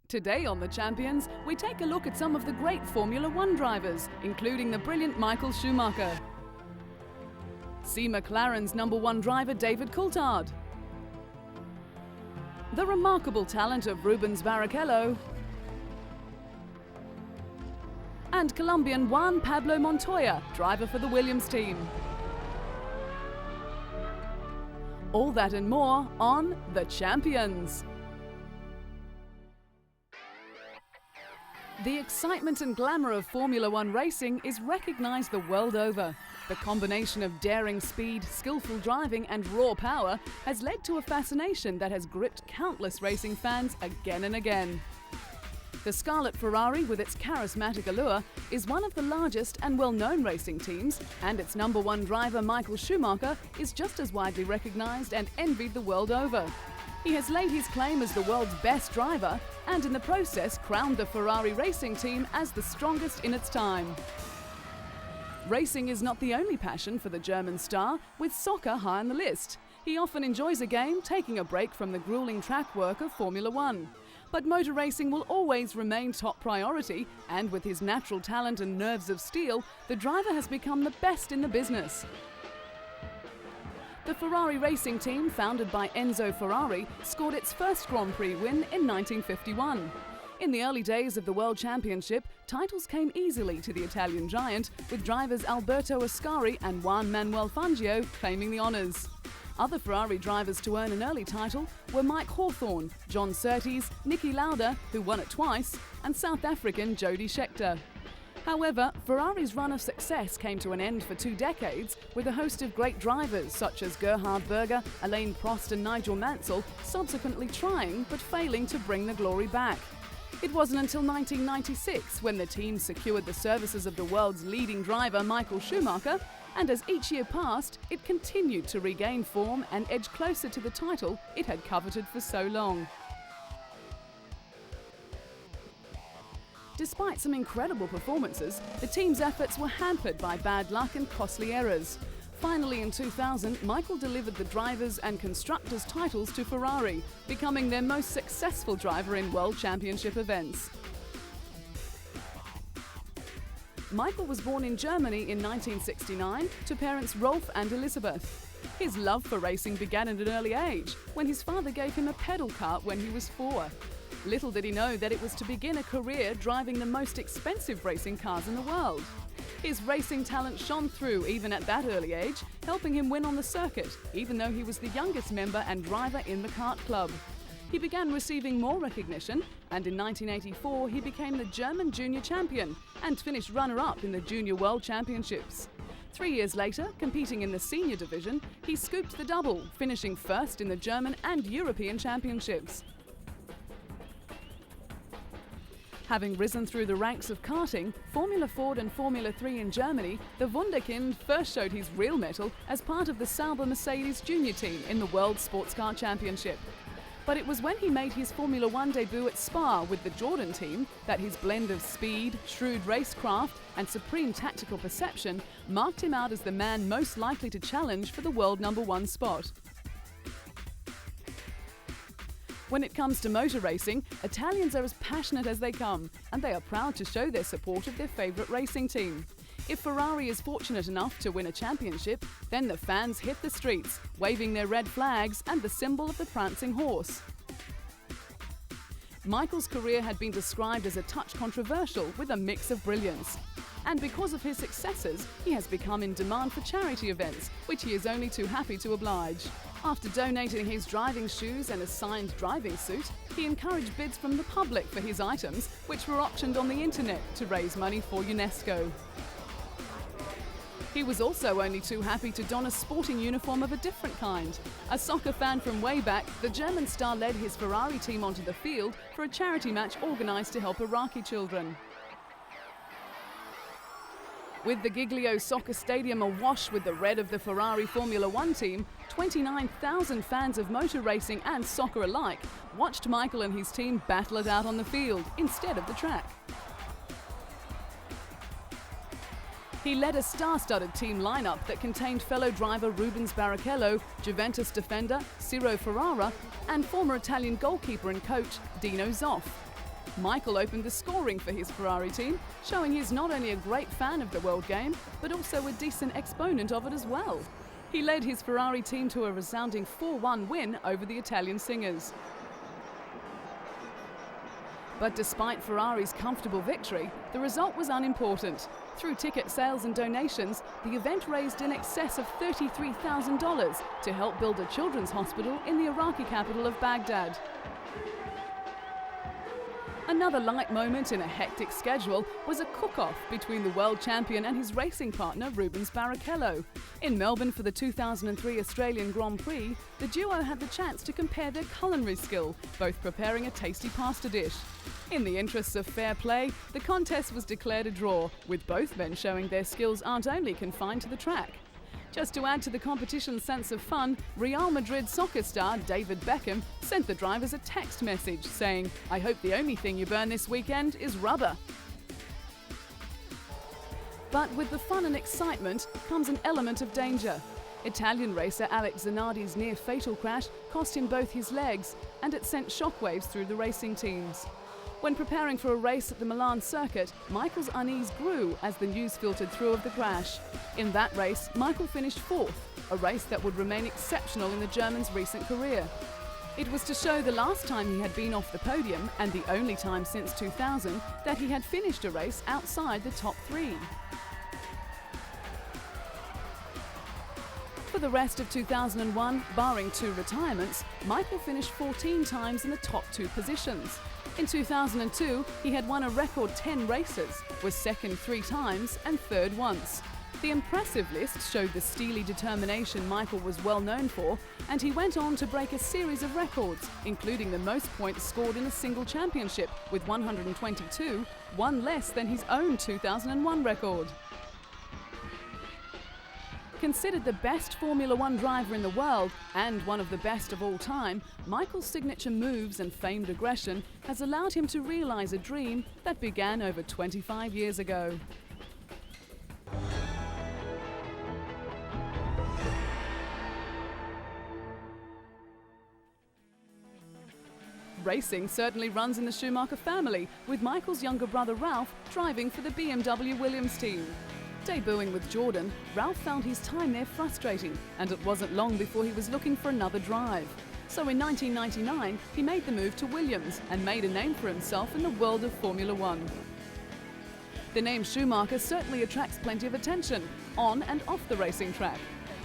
Today on The Champions, we take a look at some of the great Formula One drivers, including the brilliant Michael Schumacher. See McLaren's #1 driver David Coulthard. The remarkable talent of Rubens Barrichello. And Colombian Juan Pablo Montoya, driver for the Williams team. All that and more on The Champions. The excitement and glamour of Formula One racing is recognised the world over. The combination of daring speed, skillful driving and raw power has led to a fascination that has gripped countless racing fans again and again. The Scarlet Ferrari, with its charismatic allure, is one of the largest and well-known racing teams, and its #1 driver Michael Schumacher is just as widely recognised and envied the world over. He has laid his claim as the world's best driver and in the process crowned the Ferrari racing team as the strongest in its time. Racing is not the only passion for the German star, with soccer high on the list. He often enjoys a game, taking a break from the grueling track work of Formula One. But motor racing will always remain top priority, and with his natural talent and nerves of steel, the driver has become the best in the business. The Ferrari racing team, founded by Enzo Ferrari, scored its first Grand Prix win in 1951. In the early days of the World Championship, titles came easily to the Italian giant, with drivers Alberto Ascari and Juan Manuel Fangio claiming the honours. Other Ferrari drivers to earn an early title were Mike Hawthorne, John Surtees, Niki Lauda, who won it twice, and South African Jody Scheckter. However, Ferrari's run of success came to an end for 2 decades, with a host of great drivers such as Gerhard Berger, Alain Prost and Nigel Mansell subsequently trying but failing to bring the glory back. It wasn't until 1996 when the team secured the services of the world's leading driver Michael Schumacher, and as each year passed, it continued to regain form and edge closer to the title it had coveted for so long. Despite some incredible performances, the team's efforts were hampered by bad luck and costly errors. Finally, in 2000, Michael delivered the drivers' and constructors' titles to Ferrari, becoming their most successful driver in World Championship events. Michael was born in Germany in 1969 to parents Rolf and Elisabeth. His love for racing began at an early age, when his father gave him a pedal kart when he was 4. Little did he know that it was to begin a career driving the most expensive racing cars in the world. His racing talent shone through even at that early age, helping him win on the circuit, even though he was the youngest member and driver in the kart club. He began receiving more recognition, and in 1984 he became the German junior champion and finished runner-up in the Junior World Championships. 3 years later, competing in the senior division, he scooped the double, finishing first in the German and European Championships. Having risen through the ranks of karting, Formula Ford and Formula 3 in Germany, the Wunderkind first showed his real mettle as part of the Sauber Mercedes junior team in the World Sports Car Championship. But it was when he made his Formula One debut at Spa with the Jordan team that his blend of speed, shrewd racecraft and supreme tactical perception marked him out as the man most likely to challenge for the world #1 spot. When it comes to motor racing, Italians are as passionate as they come, and they are proud to show their support of their favourite racing team. If Ferrari is fortunate enough to win a championship, then the fans hit the streets, waving their red flags and the symbol of the prancing horse. Michael's career had been described as a touch controversial with a mix of brilliance. And because of his successes, he has become in demand for charity events, which he is only too happy to oblige. After donating his driving shoes and a signed driving suit, he encouraged bids from the public for his items, which were auctioned on the internet to raise money for UNESCO. He was also only too happy to don a sporting uniform of a different kind. A soccer fan from way back, the German star led his Ferrari team onto the field for a charity match organised to help Iraqi children. With the Giglio Soccer Stadium awash with the red of the Ferrari Formula One team, 29,000 fans of motor racing and soccer alike watched Michael and his team battle it out on the field instead of the track. He led a star-studded team lineup that contained fellow driver Rubens Barrichello, Juventus defender Ciro Ferrara, and former Italian goalkeeper and coach Dino Zoff. Michael opened the scoring for his Ferrari team, showing he's not only a great fan of the world game, but also a decent exponent of it as well. He led his Ferrari team to a resounding 4-1 win over the Italian singers. But despite Ferrari's comfortable victory, the result was unimportant. Through ticket sales and donations, the event raised in excess of $33,000 to help build a children's hospital in the Iraqi capital of Baghdad. Another light moment in a hectic schedule was a cook-off between the world champion and his racing partner Rubens Barrichello. In Melbourne for the 2003 Australian Grand Prix, the duo had the chance to compare their culinary skill, both preparing a tasty pasta dish. In the interests of fair play, the contest was declared a draw, with both men showing their skills aren't only confined to the track. Just to add to the competition's sense of fun, Real Madrid soccer star David Beckham sent the drivers a text message saying, "I hope the only thing you burn this weekend is rubber." But with the fun and excitement comes an element of danger. Italian racer Alex Zanardi's near-fatal crash cost him both his legs, and it sent shockwaves through the racing teams. When preparing for a race at the Milan circuit, Michael's unease grew as the news filtered through of the crash. In that race, Michael finished fourth, a race that would remain exceptional in the German's recent career. It was to show the last time he had been off the podium, and the only time since 2000, that he had finished a race outside the top three. For the rest of 2001, barring 2 retirements, Michael finished 14 times in the top 2 positions. In 2002, he had won a record 10 races, was second 3 times and third once. The impressive list showed the steely determination Michael was well known for, and he went on to break a series of records, including the most points scored in a single championship with 122, one less than his own 2001 record. Considered the best Formula One driver in the world and one of the best of all time, Michael's signature moves and famed aggression has allowed him to realize a dream that began over 25 years ago. Racing certainly runs in the Schumacher family, with Michael's younger brother Ralph driving for the BMW Williams team. Debuting with Jordan, Ralph found his time there frustrating, and it wasn't long before he was looking for another drive. So in 1999, he made the move to Williams and made a name for himself in the world of Formula One. The name Schumacher certainly attracts plenty of attention, on and off the racing track.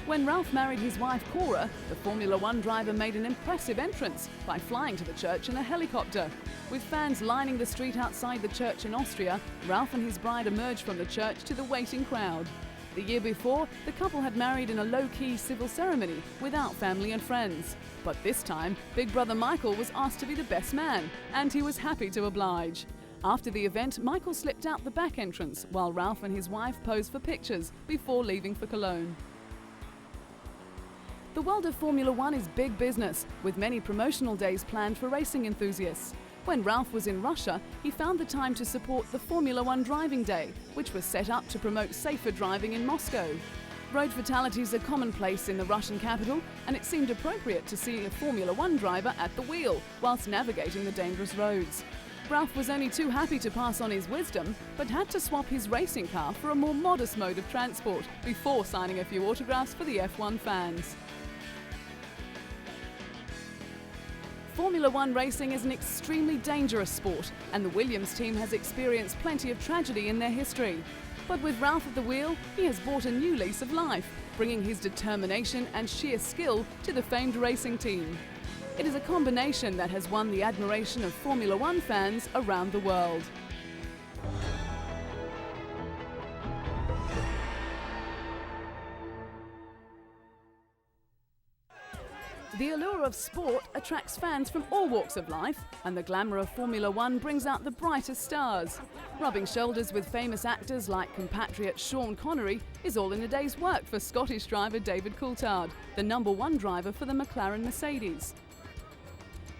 When Ralph married his wife Cora, the Formula One driver made an impressive entrance by flying to the church in a helicopter. With fans lining the street outside the church in Austria, Ralph and his bride emerged from the church to the waiting crowd. The year before, the couple had married in a low-key civil ceremony without family and friends. But this time, Big Brother Michael was asked to be the best man, and he was happy to oblige. After the event, Michael slipped out the back entrance while Ralph and his wife posed for pictures before leaving for Cologne. The world of Formula One is big business, with many promotional days planned for racing enthusiasts. When Ralph was in Russia, he found the time to support the Formula One Driving Day, which was set up to promote safer driving in Moscow. Road fatalities are commonplace in the Russian capital, and it seemed appropriate to see a Formula One driver at the wheel whilst navigating the dangerous roads. Ralph was only too happy to pass on his wisdom, but had to swap his racing car for a more modest mode of transport before signing a few autographs for the F1 fans. Formula One racing is an extremely dangerous sport, and the Williams team has experienced plenty of tragedy in their history. But with Ralph at the wheel, he has brought a new lease of life, bringing his determination and sheer skill to the famed racing team. It is a combination that has won the admiration of Formula One fans around the world. The allure of sport attracts fans from all walks of life, and the glamour of Formula One brings out the brightest stars. Rubbing shoulders with famous actors like compatriot Sean Connery is all in a day's work for Scottish driver David Coulthard, the #1 driver for the McLaren Mercedes.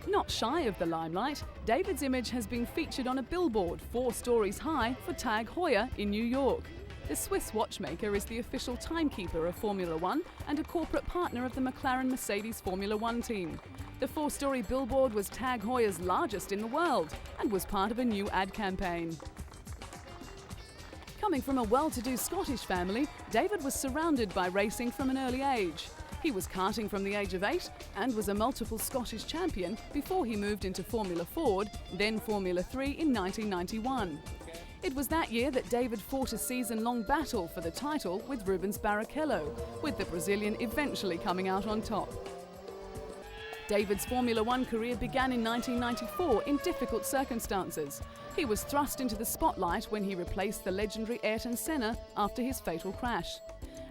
Not shy of the limelight, David's image has been featured on a billboard 4 stories high for Tag Heuer in New York. The Swiss watchmaker is the official timekeeper of Formula One and a corporate partner of the McLaren Mercedes Formula One team. The 4-story billboard was Tag Heuer's largest in the world and was part of a new ad campaign. Coming from a well-to-do Scottish family, David was surrounded by racing from an early age. He was karting from the age of 8 and was a multiple Scottish champion before he moved into Formula Ford, then Formula 3 in 1991. It was that year that David fought a season-long battle for the title with Rubens Barrichello, with the Brazilian eventually coming out on top. David's Formula One career began in 1994 in difficult circumstances. He was thrust into the spotlight when he replaced the legendary Ayrton Senna after his fatal crash.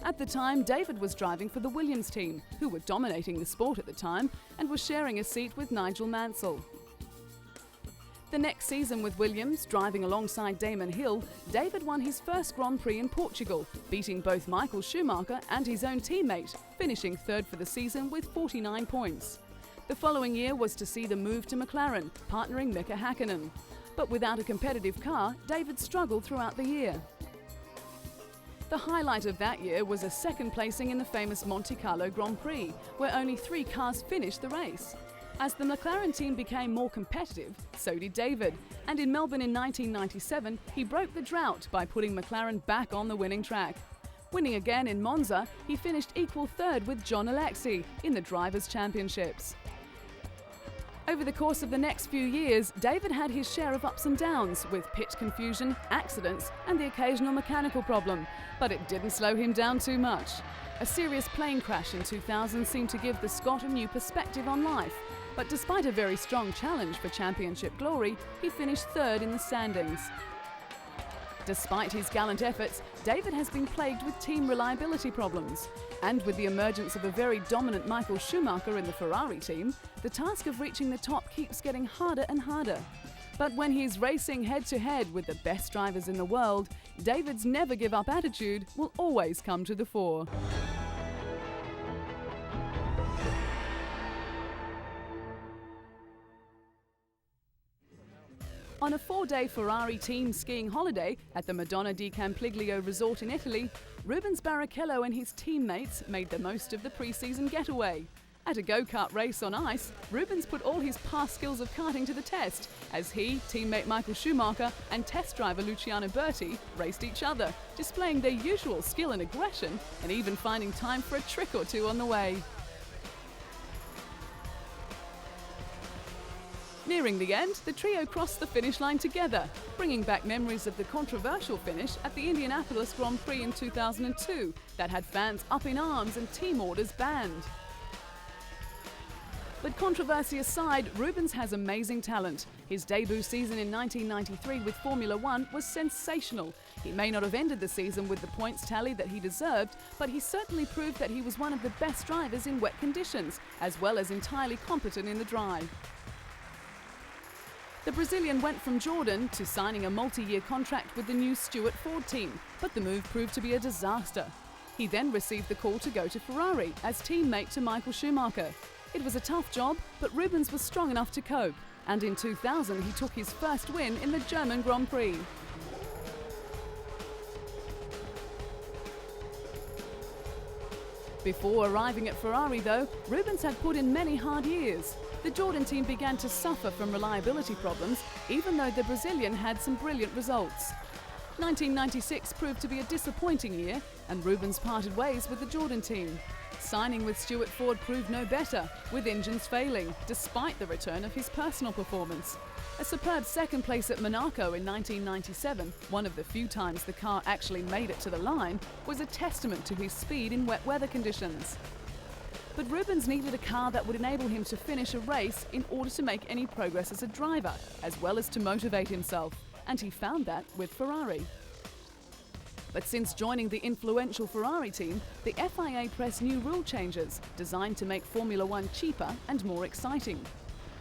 At the time, David was driving for the Williams team, who were dominating the sport at the time, and was sharing a seat with Nigel Mansell. The next season with Williams, driving alongside Damon Hill, David won his first Grand Prix in Portugal, beating both Michael Schumacher and his own teammate, finishing third for the season with 49 points. The following year was to see the move to McLaren, partnering Mika Häkkinen. But without a competitive car, David struggled throughout the year. The highlight of that year was a second placing in the famous Monte Carlo Grand Prix, where only 3 cars finished the race. As the McLaren team became more competitive, so did David, and in Melbourne in 1997, he broke the drought by putting McLaren back on the winning track. Winning again in Monza, he finished equal third with John Alexi in the Drivers' Championships. Over the course of the next few years, David had his share of ups and downs, with pit confusion, accidents, and the occasional mechanical problem, but it didn't slow him down too much. A serious plane crash in 2000 seemed to give the Scot a new perspective on life, but despite a very strong challenge for championship glory, he finished third in the standings. Despite his gallant efforts, David has been plagued with team reliability problems. And with the emergence of a very dominant Michael Schumacher in the Ferrari team, the task of reaching the top keeps getting harder and harder. But when he's racing head-to-head with the best drivers in the world, David's never-give-up attitude will always come to the fore. On a 4-day Ferrari team skiing holiday at the Madonna di Campiglio resort in Italy, Rubens Barrichello and his teammates made the most of the pre-season getaway. At a go-kart race on ice, Rubens put all his past skills of karting to the test as he, teammate Michael Schumacher and test driver Luciano Berti raced each other, displaying their usual skill and aggression and even finding time for a trick or two on the way. Nearing the end, the trio crossed the finish line together, bringing back memories of the controversial finish at the Indianapolis Grand Prix in 2002 that had fans up in arms and team orders banned. But controversy aside, Rubens has amazing talent. His debut season in 1993 with Formula One was sensational. He may not have ended the season with the points tally that he deserved, but he certainly proved that he was one of the best drivers in wet conditions, as well as entirely competent in the dry. The Brazilian went from Jordan to signing a multi-year contract with the new Stewart Ford team, but the move proved to be a disaster. He then received the call to go to Ferrari as teammate to Michael Schumacher. It was a tough job, but Rubens was strong enough to cope, and in 2000 he took his first win in the German Grand Prix. Before arriving at Ferrari though, Rubens had put in many hard years. The Jordan team began to suffer from reliability problems, even though the Brazilian had some brilliant results. 1996 proved to be a disappointing year, and Rubens parted ways with the Jordan team. Signing with Stewart Ford proved no better, with engines failing, despite the return of his personal performance. A superb second place at Monaco in 1997, one of the few times the car actually made it to the line, was a testament to his speed in wet weather conditions. But Rubens needed a car that would enable him to finish a race in order to make any progress as a driver, as well as to motivate himself, and he found that with Ferrari. But since joining the influential Ferrari team, the FIA pressed new rule changes designed to make Formula One cheaper and more exciting.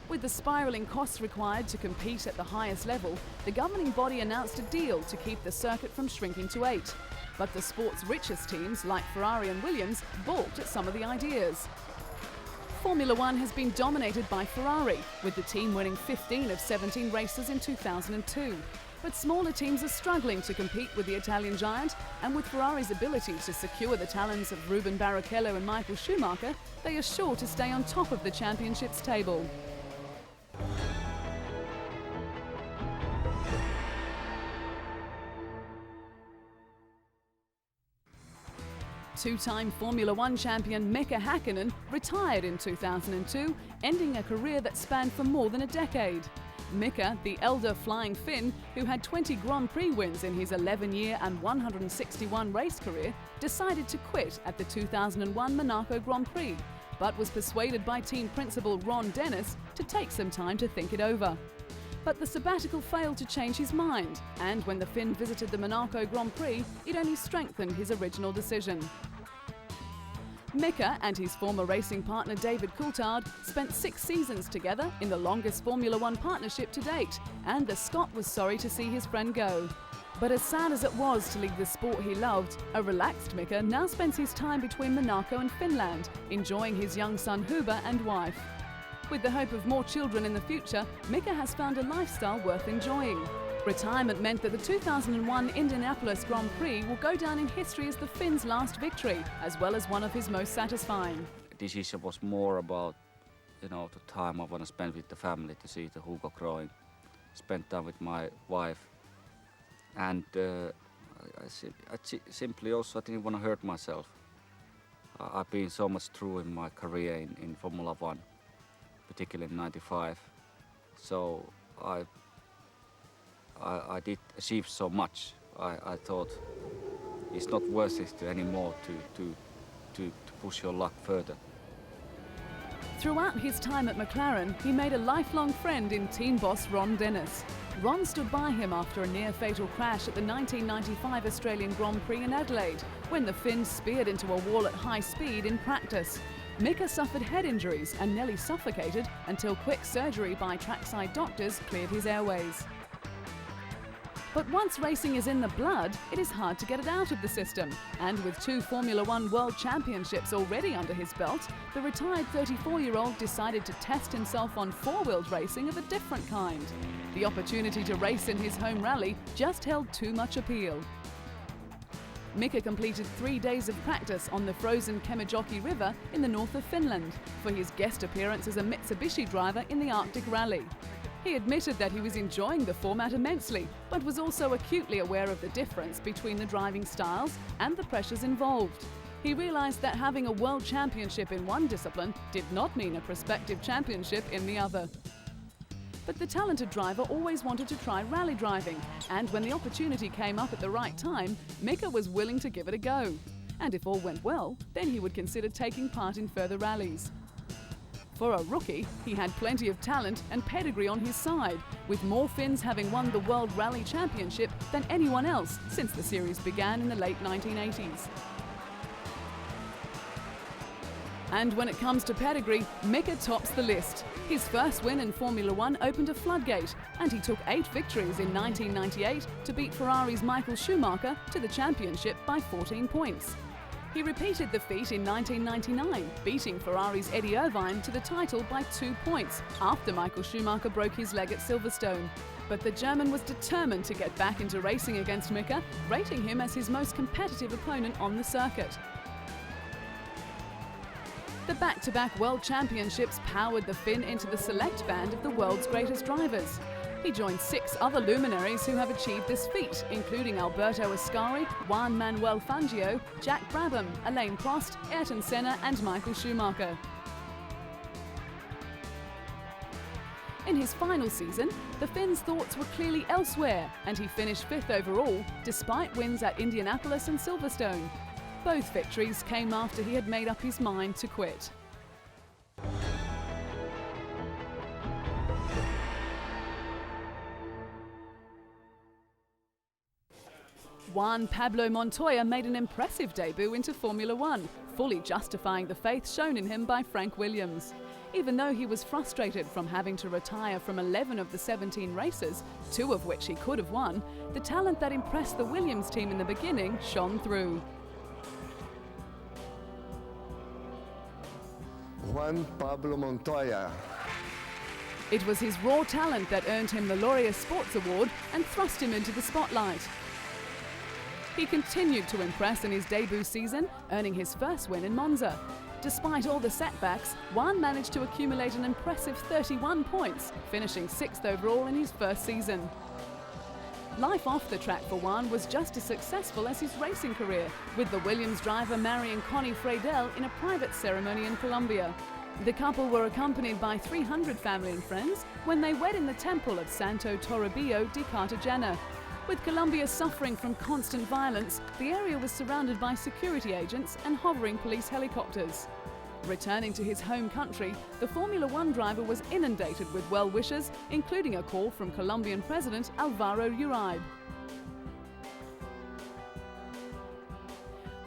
With the spiralling costs required to compete at the highest level, the governing body announced a deal to keep the circuit from shrinking to 8. But the sport's richest teams, like Ferrari and Williams, balked at some of the ideas. Formula One has been dominated by Ferrari, with the team winning 15 of 17 races in 2002. But smaller teams are struggling to compete with the Italian giant, and with Ferrari's ability to secure the talents of Ruben Barrichello and Michael Schumacher, they are sure to stay on top of the championship's table. Two-time Formula One champion Mika Häkkinen retired in 2002, ending a career that spanned for more than a decade. Mika, the elder flying Finn, who had 20 Grand Prix wins in his 11-year and 161 race career, decided to quit at the 2001 Monaco Grand Prix, but was persuaded by team principal Ron Dennis to take some time to think it over. But the sabbatical failed to change his mind, and when the Finn visited the Monaco Grand Prix, it only strengthened his original decision. Mika and his former racing partner David Coulthard spent 6 seasons together in the longest Formula One partnership to date, and the Scot was sorry to see his friend go. But as sad as it was to leave the sport he loved, a relaxed Mika now spends his time between Monaco and Finland, enjoying his young son Huber and wife. With the hope of more children in the future, Mika has found a lifestyle worth enjoying. Retirement meant that the 2001 Indianapolis Grand Prix will go down in history as the Finn's last victory, as well as one of his most satisfying. The decision was more about, the time I want to spend with the family, to see the Hugo growing, spend time with my wife, and I simply also didn't want to hurt myself. I've been so much through in my career in Formula One, particularly in '95, so I did achieve so much. I thought it's not worth it anymore to push your luck further. Throughout his time at McLaren, he made a lifelong friend in team boss Ron Dennis. Ron stood by him after a near-fatal crash at the 1995 Australian Grand Prix in Adelaide, when the Finn speared into a wall at high speed in practice. Mika suffered head injuries and nearly suffocated until quick surgery by trackside doctors cleared his airways. But once racing is in the blood, it is hard to get it out of the system. And with 2 Formula One World Championships already under his belt, the retired 34-year-old decided to test himself on four-wheeled racing of a different kind. The opportunity to race in his home rally just held too much appeal. Mika completed 3 days of practice on the frozen Kemijoki River in the north of Finland for his guest appearance as a Mitsubishi driver in the Arctic Rally. He admitted that he was enjoying the format immensely, but was also acutely aware of the difference between the driving styles and the pressures involved. He realized that having a world championship in one discipline did not mean a prospective championship in the other. But the talented driver always wanted to try rally driving, and when the opportunity came up at the right time, Mika was willing to give it a go. And if all went well, then he would consider taking part in further rallies. For a rookie, he had plenty of talent and pedigree on his side, with more Finns having won the World Rally Championship than anyone else since the series began in the late 1980s. And when it comes to pedigree, Mika tops the list. His first win in Formula One opened a floodgate, and he took 8 victories in 1998 to beat Ferrari's Michael Schumacher to the championship by 14 points. He repeated the feat in 1999, beating Ferrari's Eddie Irvine to the title by 2 points after Michael Schumacher broke his leg at Silverstone. But the German was determined to get back into racing against Mika, rating him as his most competitive opponent on the circuit. The back-to-back World Championships powered the Finn into the select band of the world's greatest drivers. He joined 6 other luminaries who have achieved this feat, including Alberto Ascari, Juan Manuel Fangio, Jack Brabham, Alain Prost, Ayrton Senna and Michael Schumacher. In his final season, the Finn's thoughts were clearly elsewhere, and he finished 5th overall, despite wins at Indianapolis and Silverstone. Both victories came after he had made up his mind to quit. Juan Pablo Montoya made an impressive debut into Formula One, fully justifying the faith shown in him by Frank Williams. Even though he was frustrated from having to retire from 11 of the 17 races, 2 of which he could have won, the talent that impressed the Williams team in the beginning shone through. Juan Pablo Montoya. It was his raw talent that earned him the Laureus Sports Award and thrust him into the spotlight. He continued to impress in his debut season, earning his first win in Monza. Despite all the setbacks, Juan managed to accumulate an impressive 31 points, finishing 6th overall in his first season. Life off the track for Juan was just as successful as his racing career, with the Williams driver marrying Connie Freidel in a private ceremony in Colombia. The couple were accompanied by 300 family and friends when they wed in the temple of Santo Toribio de Cartagena. With Colombia suffering from constant violence, the area was surrounded by security agents and hovering police helicopters. Returning to his home country, the Formula One driver was inundated with well-wishers, including a call from Colombian President Alvaro Uribe.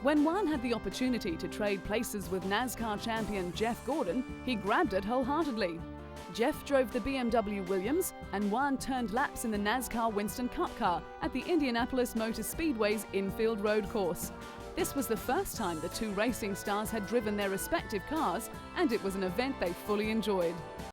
When Juan had the opportunity to trade places with NASCAR champion Jeff Gordon, he grabbed it wholeheartedly. Jeff drove the BMW Williams, and Juan turned laps in the NASCAR Winston Cup car at the Indianapolis Motor Speedway's infield road course. This was the first time the two racing stars had driven their respective cars, and it was an event they fully enjoyed.